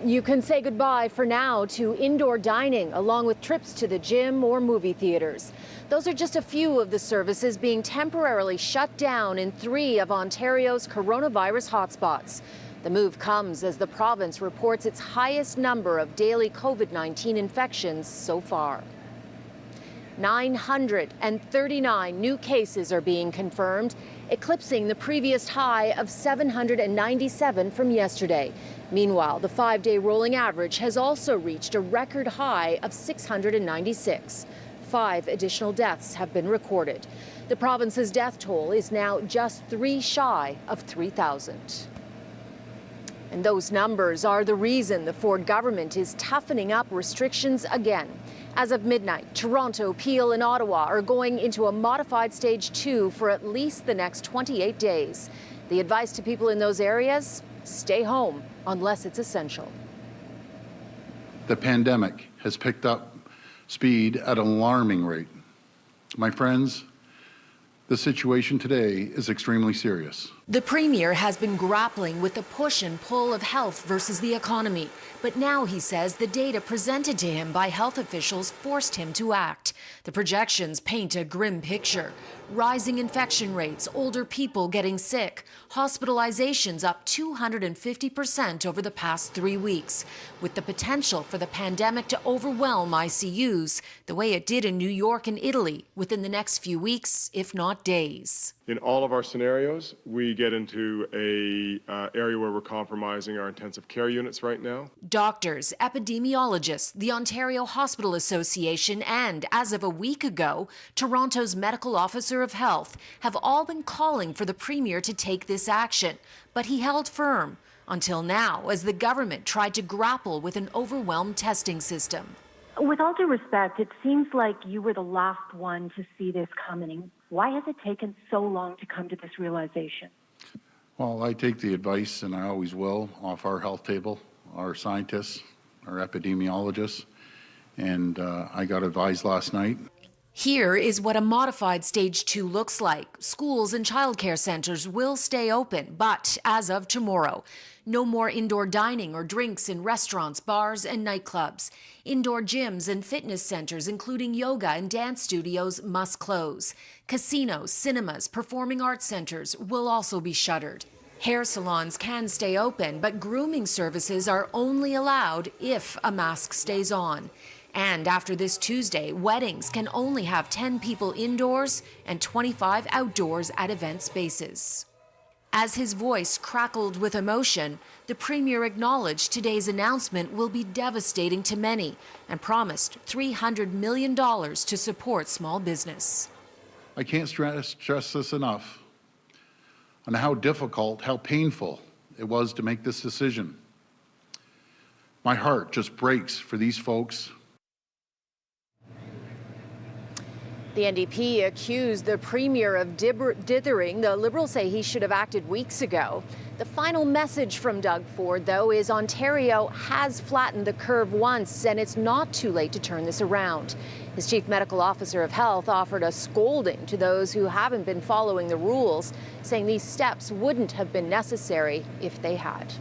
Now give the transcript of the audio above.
You can say goodbye for now to indoor dining, along with trips to the gym or movie theaters. Those are just a few of the services being temporarily shut down in 3 of Ontario's coronavirus hotspots. The move comes as the province reports its highest number of daily COVID-19 infections so far. 939 new cases are being confirmed, eclipsing the previous high of 797 from yesterday. Meanwhile, the 5-day rolling average has also reached a record high of 696. 5 additional deaths have been recorded. The province's death toll is now just 3 shy of 3,000. And those numbers are the reason the Ford government is toughening up restrictions again. As of midnight, Toronto, Peel, and Ottawa are going into a modified stage 2 for at least the next 28 days. The advice to people in those areas: stay home unless it's essential. The pandemic has picked up speed at an alarming rate. My friends, the situation today is extremely serious. The Premier has been grappling with the push and pull of health versus the economy. But now he says the data presented to him by health officials forced him to act. The projections paint a grim picture. Rising infection rates, older people getting sick, hospitalizations up 250% over the past 3 weeks, with the potential for the pandemic to overwhelm ICUs the way it did in New York and Italy within the next few weeks, if not days. In all of our scenarios, we get into a area where we're compromising our intensive care units right now. Doctors, epidemiologists, the Ontario Hospital Association, and, as of a week ago, Toronto's Medical Officer of Health have all been calling for the Premier to take this action. But he held firm until now, as the government tried to grapple with an overwhelmed testing system. With all due respect, it seems like you were the last one to see this coming. Why has it taken so long to come to this realization? Well, I take the advice, and I always will, off our health table, our scientists, our epidemiologists, and I got advised last night. Here is what a modified stage 2 looks like. Schools and childcare centers will stay open, but as of tomorrow, no more indoor dining or drinks in restaurants, bars, and nightclubs. Indoor gyms and fitness centers, including yoga and dance studios, must close. Casinos, cinemas, performing arts centers will also be shuttered. Hair salons can stay open, but grooming services are only allowed if a mask stays on. And after this Tuesday, weddings can only have 10 people indoors and 25 outdoors at event spaces. As his voice crackled with emotion, the Premier acknowledged today's announcement will be devastating to many and promised $300 million to support small business. I can't stress this enough on how difficult, how painful it was to make this decision. My heart just breaks for these folks. The NDP accused the Premier of dithering. The Liberals say he should have acted weeks ago. The final message from Doug Ford, though, is Ontario has flattened the curve once, and it's not too late to turn this around. His Chief Medical Officer of Health offered a scolding to those who haven't been following the rules, saying these steps wouldn't have been necessary if they had.